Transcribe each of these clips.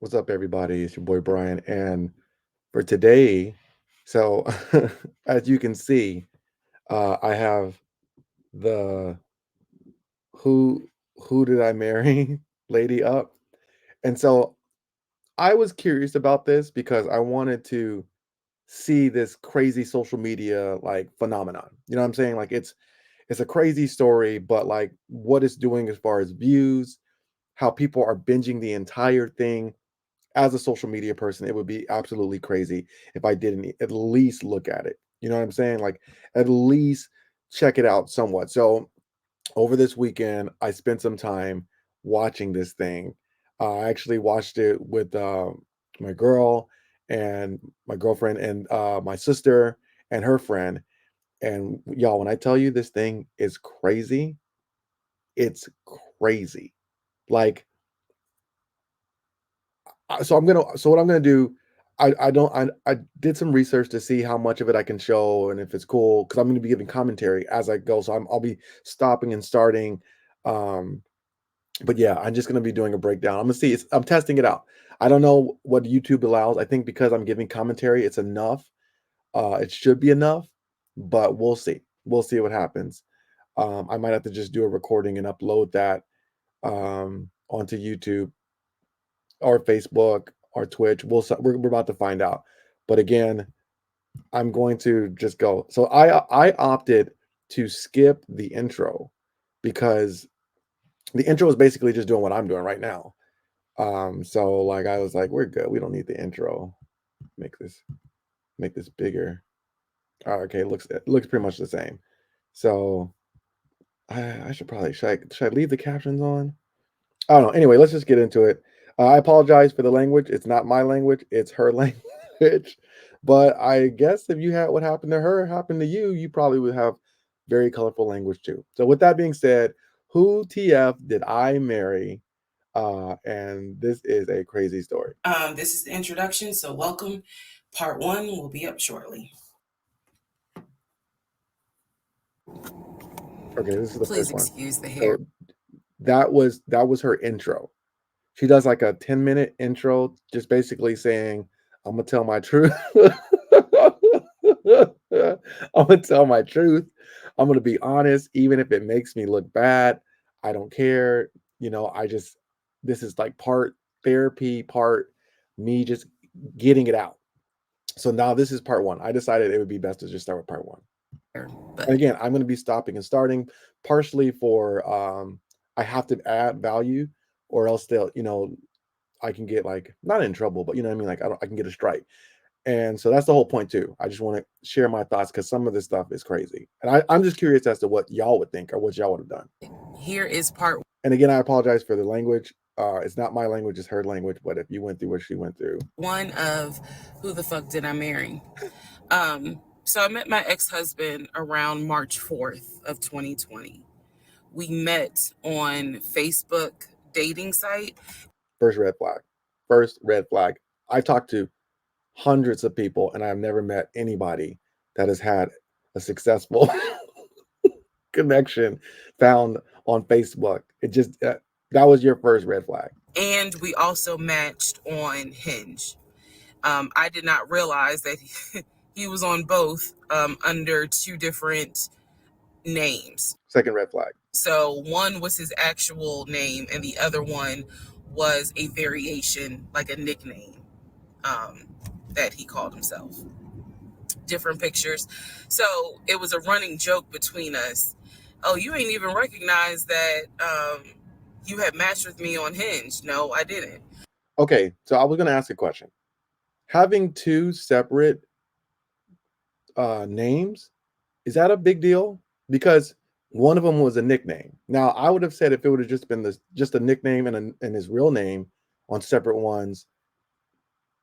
What's up, everybody? It's your boy Brian, and for today, so as you can see, I have the who who did I marry lady up, and so I was curious about this because I wanted to see this crazy social media like phenomenon. You know what I'm saying? Like it's a crazy story, but like what it's doing as far as views, how people are binging the entire thing. As a social media person, it would be absolutely crazy if I didn't at least look at it. You know what I'm saying? Like at least check it out somewhat. So over this weekend, I spent some time watching this thing. I actually watched it with my girl and my girlfriend and my sister and her friend. And y'all, when I tell you this thing is crazy, it's crazy. Like so what I'm gonna do, I don't I did some research to see how much of it I can show and if it's cool because I'm gonna be giving commentary as I go. So I'll be stopping and starting. Um, but yeah, I'm just gonna be doing a breakdown. I'm gonna see. I'm testing it out. I don't know what YouTube allows. I think because I'm giving commentary, it's enough. It should be enough, but we'll see. We'll see what happens. I might have to just do a recording and upload that onto YouTube or Facebook or Twitch. We're about to find out. But again, I'm going to just go. So I opted to skip the intro because the intro is basically just doing what I'm doing right now. So like I was like, we're good. We don't need the intro. Make this bigger. Okay, it looks pretty much the same. So I should probably should I leave the captions on? I don't know. Anyway, let's just get into it. I apologize for the language. It's not my language, it's her language. But I guess if you had what happened to her happen to you, you probably would have very colorful language too. So, with that being said, who TF did I marry? And this is a crazy story. This is the introduction, so welcome. Part 1 will be up shortly. Okay, this is the Please first one. excuse the hair. So that was her intro. She does like a 10-minute intro, just basically saying, I'm gonna tell my truth. I'm gonna tell my truth. I'm gonna be honest, even if it makes me look bad. I don't care. This is like part therapy, part me just getting it out. So now this is part one. I decided it would be best to just start with part one. But And again, I'm going to be stopping and starting partially for I have to add value or else I can get like not in trouble, but you know what I mean? Like I can get a strike. And so that's the whole point too. I just want to share my thoughts because some of this stuff is crazy. And I'm just curious as to what y'all would think or what y'all would have done. here is part And again, I apologize for the language. It's not my language, it's her language. But if you went through what she went through. 1 of Who the Fuck Did I Marry? So I met my ex-husband around March 4th of 2020. We met on Facebook dating site. First red flag. First red flag. I talked to hundreds of people and I've never met anybody that has had a successful connection found on Facebook. It just that was your first red flag. And we also matched on Hinge. I did not realize that he was on both under 2 different names. Second red flag. So one was his actual name, and the other one was a variation, like a nickname that he called himself. Different pictures. So it was a running joke between us. Oh, you ain't even recognize that you had matched with me on Hinge. No, I didn't. Okay, so I was going to ask a question. Having two separate names, is that a big deal? Because one of them was a nickname. Now, I would have said if it would have just been just a nickname and his real name on separate ones,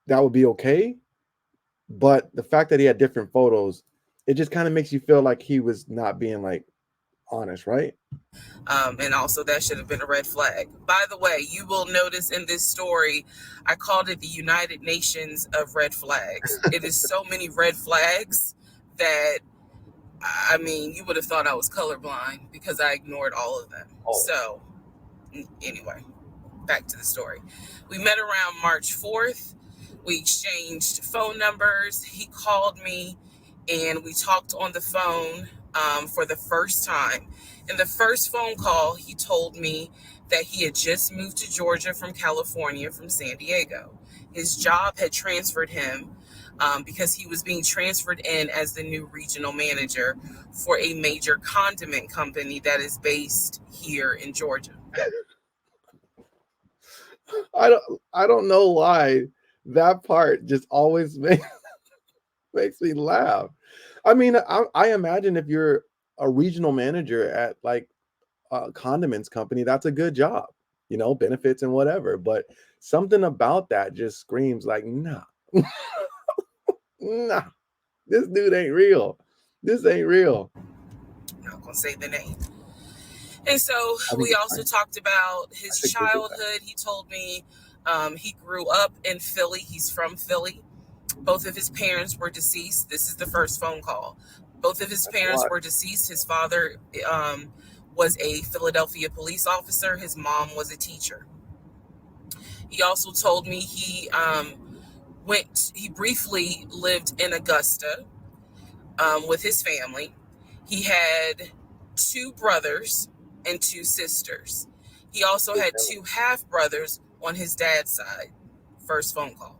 that would be okay. But the fact that he had different photos, it just kind of makes you feel like he was not being like honest, right? And also that should have been a red flag. By the way, you will notice in this story, I called it the United Nations of red flags. It is so many red flags that, I mean, you would have thought I was colorblind because I ignored all of them. So, anyway. back to the story. We met around March 4th. We exchanged phone numbers. He called me and we talked on the phone for the first time. In the first phone call, he told me that he had just moved to Georgia from California, from San Diego. His job had transferred him because he was being transferred in as the new regional manager for a major condiment company that is based here in Georgia. I don't know why that part just always makes me laugh. I mean, I imagine if you're a regional manager at like a condiments company, that's a good job, you know, benefits and whatever. But something about that just screams like, nah, nah, this dude ain't real. This ain't real. I'm not going to say the name. And so I think we it's also fine. talked about I his think you'll get that. childhood. He told me he grew up in Philly. He's from Philly. Both of his parents were deceased. This is the first phone call. Both of his That's a parents lot. were deceased. His father was a Philadelphia police officer. His mom was a teacher. He also told me he briefly lived in Augusta with his family. He had two brothers and two sisters. He also Big had family. two half brothers on his dad's side. First phone call.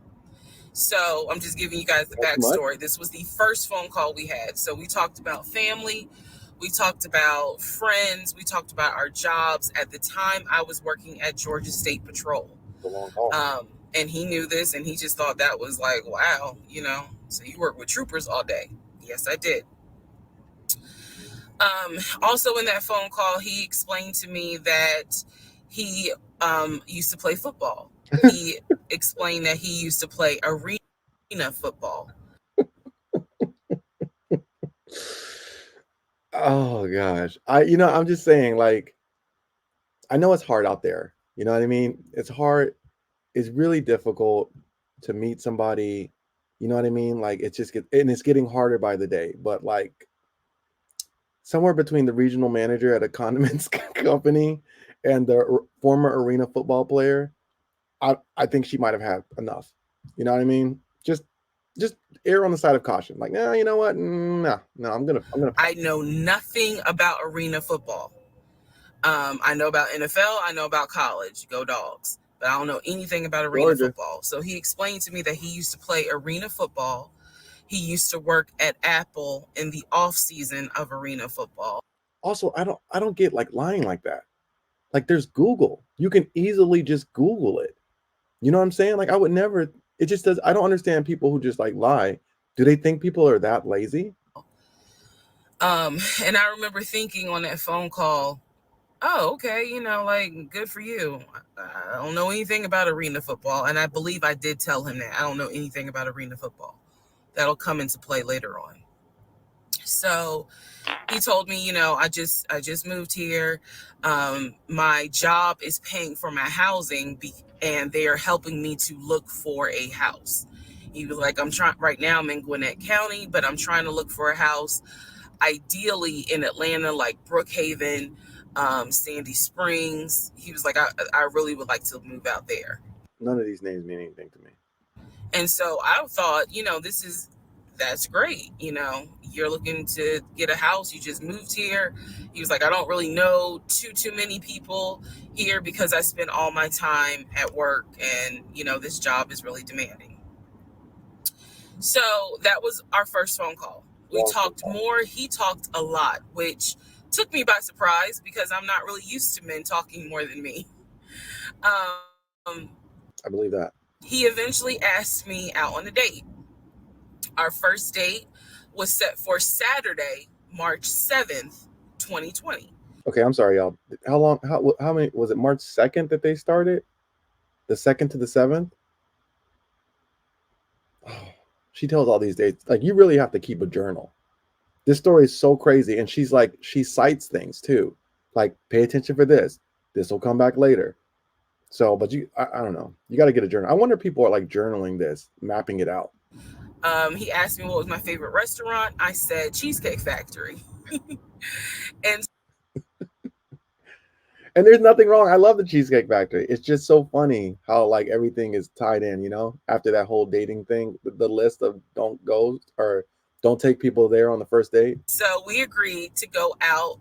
So I'm just giving you guys the That's much. backstory. This was the first phone call we had. So we talked about family, we talked about friends, we talked about our jobs. At the time, I was working at Georgia State Patrol. It's a long call. And he knew this and he just thought that was like, wow, so you work with troopers all day. Yes, I did. Also, in that phone call, he explained to me that he used to play football. He explained that he used to play arena football. Oh gosh. I'm just saying, like, I know it's hard out there. You know what I mean? It's hard. It's really difficult to meet somebody. You know what I mean? Like and it's getting harder by the day. But like somewhere between the regional manager at a condiments company and the former arena football player, I think she might have had enough. You know what I mean? Just err on the side of caution. Like, nah, you know what? No, no, I'm gonna pass. I know nothing about arena football. I know about NFL, I know about college, go dogs, but I don't know anything about arena Georgia. football. So he explained to me that he used to play arena football. He used to work at Apple in the off season of arena football. Also, I don't get like lying like that. Like there's Google. You can easily just Google it. You know what I'm saying? Like I would never it just does I don't understand people who just like lie. Do they think people are that lazy? And I remember thinking on that phone call, oh, okay, like good for you. I don't know anything about arena football. And I believe I did tell him that I don't know anything about arena football. That'll come into play later on. So he told me, I just moved here. My job is paying for my housing, and they are helping me to look for a house. He was like, I'm trying right now. I'm in Gwinnett County, but I'm trying to look for a house, ideally in Atlanta, like Brookhaven, Sandy Springs. He was like, I really would like to move out there. None of these names mean anything to me. And so I thought, that's great. You're looking to get a house. You just moved here. He was like, I don't really know too many people here because I spend all my time at work and, this job is really demanding. So that was our first phone call. We Long phone talked call. more. He talked a lot, which took me by surprise because I'm not really used to men talking more than me. Um, I believe that. he eventually asked me out on a date. Our first date was set for Saturday, March 7th, 2020. Okay, I'm sorry, y'all. How many was it March 2nd that they started? The 2nd to the 7th? Oh, she tells all these dates. Like you really have to keep a journal. This story is so crazy. And she cites things too. Like, pay attention for this. This will come back later. So, but I don't know. You got to get a journal. I wonder if people are like journaling this, mapping it out. He asked me what was my favorite restaurant. I said Cheesecake Factory. And And there's nothing wrong. I love the Cheesecake Factory. It's just so funny how like everything is tied in, you know, after that whole dating thing, the list of don't go or don't take people there on the first date. So we agreed to go out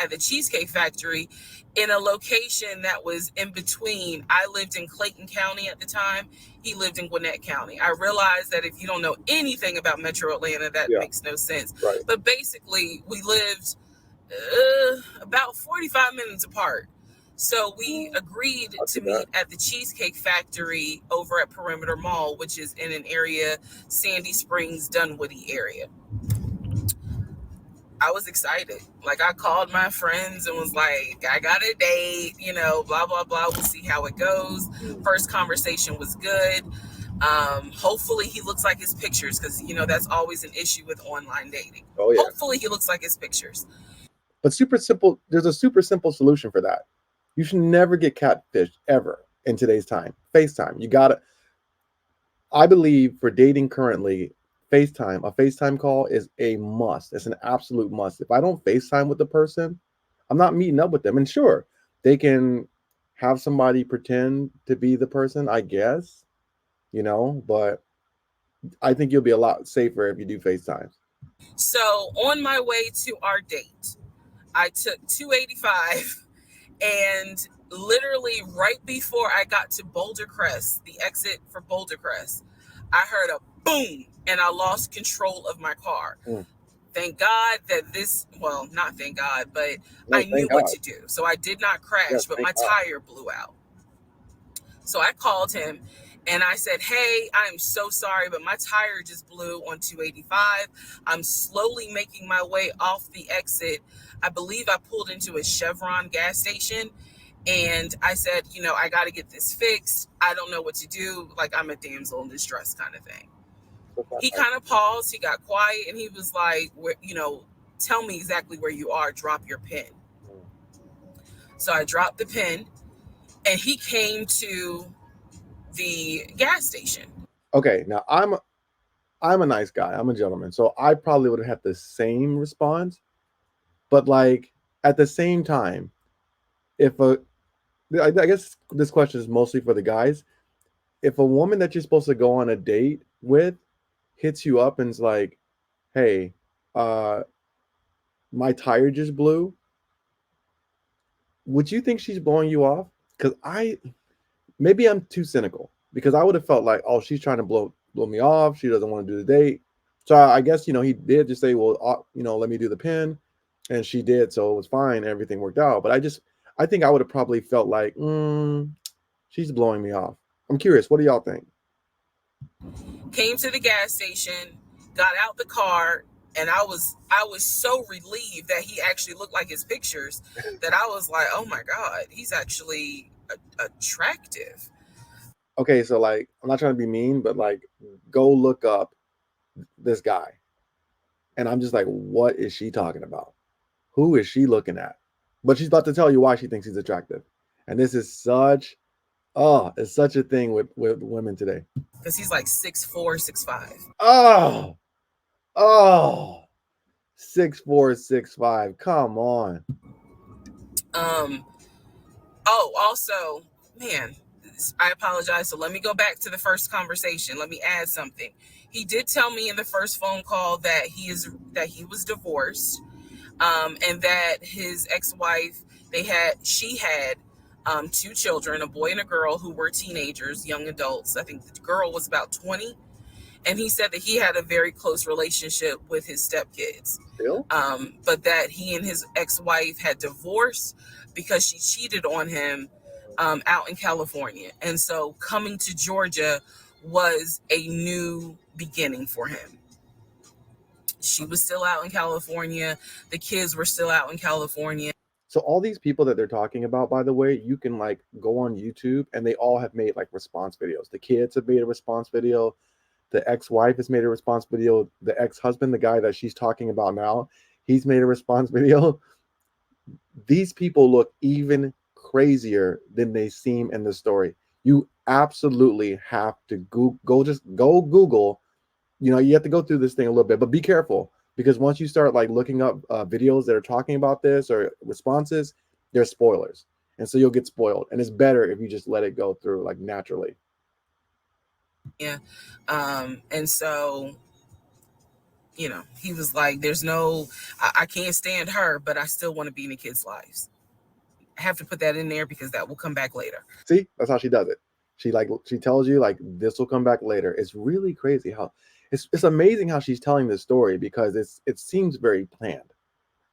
at the Cheesecake Factory in a location that was in between. I lived in Clayton County at the time. He lived in Gwinnett County. I realized that if you don't know anything about Metro Atlanta, that Yeah, makes no sense. right. But basically, we lived about 45 minutes apart. So we agreed Not to too bad. meet at the Cheesecake Factory over at Perimeter Mall, which is in an area, Sandy Springs, Dunwoody area. I was excited. Like I called my friends and was like, I got a date, blah blah blah. We'll see how it goes. Mm. First conversation was good. Hopefully he looks like his pictures because that's always an issue with online dating. Oh yeah. Hopefully he looks like his pictures. But super simple, there's a super simple solution for that. You should never get catfished ever in today's time. FaceTime. You gotta I believe for dating currently, a FaceTime call is a must. It's an absolute must. If I don't FaceTime with the person, I'm not meeting up with them. And sure, they can have somebody pretend to be the person, I guess, but I think you'll be a lot safer if you do FaceTime. So on my way to our date, I took 285 and literally right before I got to Boulder Crest, the exit for Boulder Crest, I heard a boom and I lost control of my car. Mm. Thank God that not thank God, but No, I knew thank what God. to do. So I did not crash, Yes, but thank my God. tire blew out. So I called him and I said, hey, I'm so sorry, but my tire just blew on 285. I'm slowly making my way off the exit. I believe I pulled into a Chevron gas station. And I said, I got to get this fixed. I don't know what to do. Like, I'm a damsel in distress kind of thing. So far, He kind of paused. He got quiet and he was like, tell me exactly where you are. Drop your pin. mm. So I dropped the pin and he came to the gas station. Okay, now I'm a nice guy. I'm a gentleman. So I probably would have had the same response, but like at the same time, if I guess this question is mostly for the guys. If a woman that you're supposed to go on a date with hits you up and's like, "Hey, uh, my tire just blew," would you think she's blowing you off? Because maybe I'm too cynical because I would have felt like, oh, she's trying to blow me off. She doesn't want to do the date. So I guess he did just say, well, let me do the pin, and she did, so it was fine. Everything worked out. But I think I would have probably felt like, she's blowing me off. I'm curious. What do y'all think? Came to the gas station, got out the car, and I was so relieved that he actually looked like his pictures that I was like, oh my God, he's actually attractive. Okay, so like, I'm not trying to be mean, but like, go look up this guy, and I'm just like, what is she talking about? Who is she looking at? But she's about to tell you why she thinks he's attractive, and this is it's such a thing with women today. Because he's like 6'4", 6'5". Oh, oh, 6'4", 6'5". Come on. Um, oh, also, man, I apologize. So let me go back to the first conversation. Let me add something. He did tell me in the first phone call that he was divorced, and that his ex-wife she had two children, a boy and a girl, who were teenagers, young adults. I think the girl was about 20, and he said that he had a very close relationship with his stepkids, Still, but that he and his ex-wife had divorced because she cheated on him out in California. And so coming to Georgia was a new beginning for him. She was still out in California. The kids were still out in California. so all these people that they're talking about, by the way, you can like go on YouTube, and they all have made like response videos. The kids have made a response video. The ex-wife has made a response video. The ex-husband, the guy that she's talking about now, he's made a response video. These people look even crazier than they seem in the story. You absolutely have to go Google. You have to go through this thing a little bit, but be careful because once you start like looking up videos that are talking about this or responses, there's spoilers. and so you'll get spoiled. And it's better if you just let it go through like naturally. Yeah. And so, he was like, there's no, I can't stand her, but I still want to be in the kids' lives. I have to put that in there because that will come back later. See, that's how she does it. She tells you like this will come back later. It's really crazy how it's amazing how she's telling this story because it seems very planned.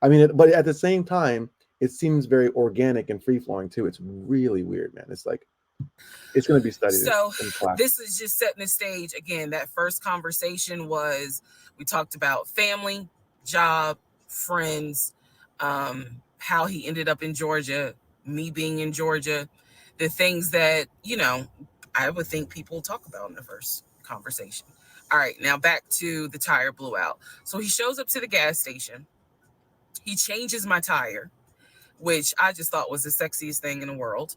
I mean, but at the same time, it seems very organic and free flowing too. It's really weird, man. It's like it's going to be studied So in class. this is just setting the stage. Again, that first conversation was, we talked about family, job, friends, how he ended up in Georgia, me being in Georgia, the things that, I would think people talk about in the first conversation. All right, now back to the tire blew out. So he shows up to the gas station. He changes my tire, which I just thought was the sexiest thing in the world.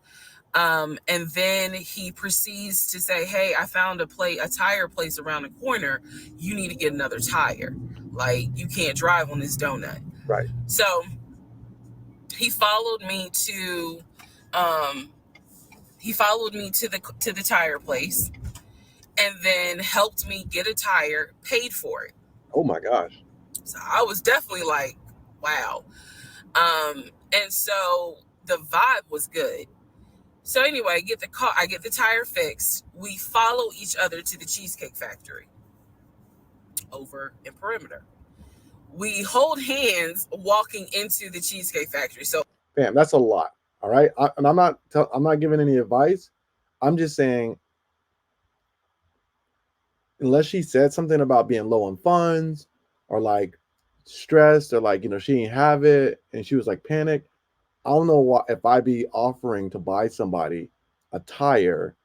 And then he proceeds to say, "Hey, I found a tire place around the corner. You need to get another tire. Like, you can't drive on this donut." Right. So he followed me to, um, the tire place, and then helped me get a tire, paid for it. Oh my gosh. So I was definitely like, wow. And so the vibe was good. So anyway, I get the tire fixed. We follow each other to the Cheesecake Factory over in Perimeter. We hold hands walking into the Cheesecake Factory. So Damn, that's a lot. All right, and I'm not giving any advice. I'm just saying, unless she said something about being low on funds or like stressed or like she didn't have it and she was like panicked. I don't know what if I'd be offering to buy somebody a tire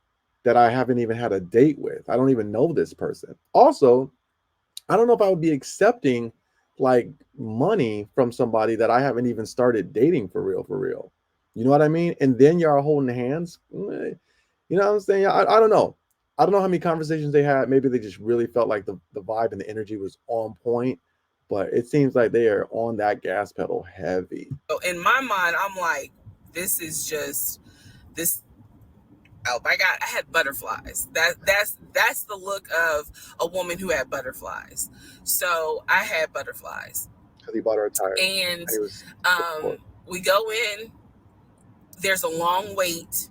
that I haven't even had a date with. I don't even know this person. Also, I don't know if I would be accepting like money from somebody that I haven't even started dating for real, for real. You know what I mean? And then y'all holding hands. You know what I'm saying? I don't know. I don't know how many conversations they had. Maybe they just really felt like the vibe and the energy was on point. But it seems like they are on that gas pedal heavy. in my mind, I'm like, this is just this. Oh my God, I had butterflies. That's the look of a woman who had butterflies. So I had butterflies. Because he bought her a tire And and he was um, we go in, there's a long wait.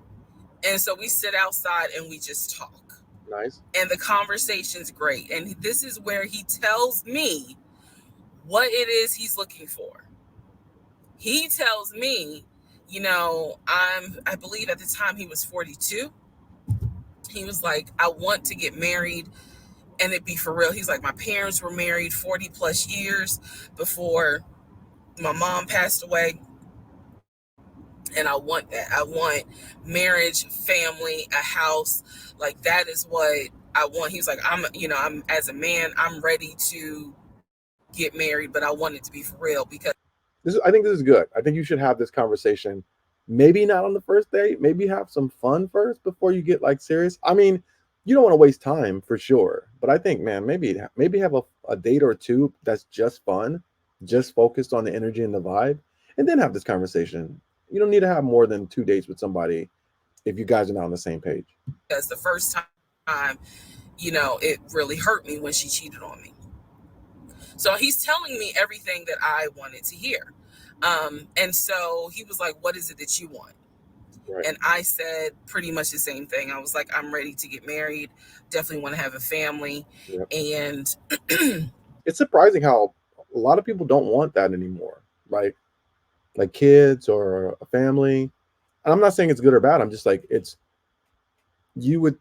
And so we sit outside and we just talk. nice. And the conversation's great. And this is where he tells me what it is he's looking for. He tells me, I believe at the time he was 42. He was like, I want to get married and it be for real. He's like, my parents were married 40 plus years before my mom passed away. And I want that. I want marriage, family, a house. Like, that is what I want. He's like, I'm as a man, I'm ready to get married, but I want it to be for real because I think this is good. I think you should have this conversation. Maybe not on the first date. Maybe have some fun first before you get like serious. I mean, you don't want to waste time for sure. But I think, man, maybe have a date or two that's just fun, just focused on the energy and the vibe, and then have this conversation. You don't need to have more than 2 dates with somebody if you guys are not on the same page. the first time, it really hurt me when she cheated on me. So he's telling me everything that I wanted to hear. And so he was like, what is it that you want? Right. And I said pretty much the same thing. I was like, I'm ready to get married. Definitely want to have a family. Yep. And It's surprising how a lot of people don't want that anymore, right? Like kids or a family. And I'm not saying it's good or bad. I'm just like, you would,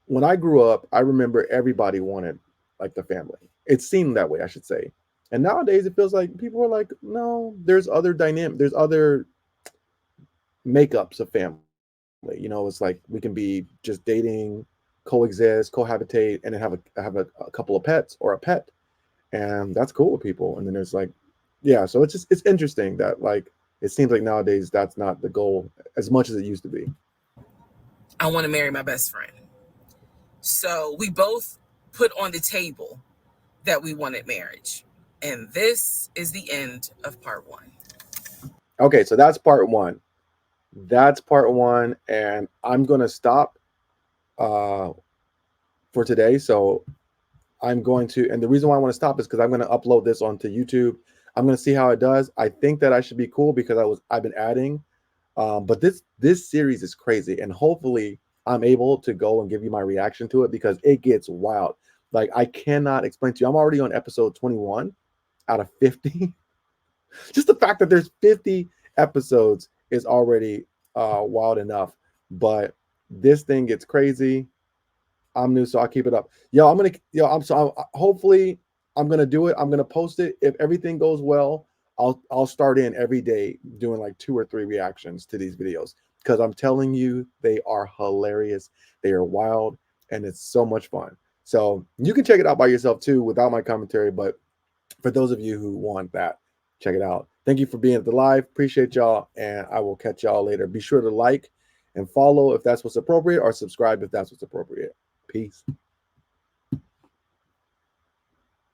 when I grew up, I remember everybody wanted like the family. It seemed that way, I should say. And nowadays it feels like people are like, no, there's other makeups of family. It's like we can be just dating, coexist, cohabitate, and then have a couple of pets or a pet. And that's cool with people. And then there's like, yeah, so it's interesting that like it seems like nowadays that's not the goal as much as it used to be. I want to marry my best friend. So we both put on the table that we wanted marriage. And this is the end of part one. Okay, so that's part one. That's part one, and I'm gonna stop uh, for today. So I'm going to, and the reason why I want to stop is because I'm going to upload this onto YouTube. I'm going to see how it does. I think that I should be cool because I've been adding, but this series is crazy, and hopefully I'm able to go and give you my reaction to it because it gets wild. Like I cannot explain to you. I'm already on episode 21 out of 50. Just the fact that there's 50 episodes is already wild enough. But this thing gets crazy. I'm new, so I'll keep it up. Hopefully I'm gonna do it. I'm gonna post it. If everything goes well, I'll start in every day doing like 2 or 3 reactions to these videos because I'm telling you they are hilarious. They are wild and it's so much fun. So you can check it out by yourself too without my commentary. But for those of you who want that, check it out. Thank you for being at the live. Appreciate y'all, and I will catch y'all later. Be sure to like and follow if that's what's appropriate, or subscribe if that's what's appropriate. Peace.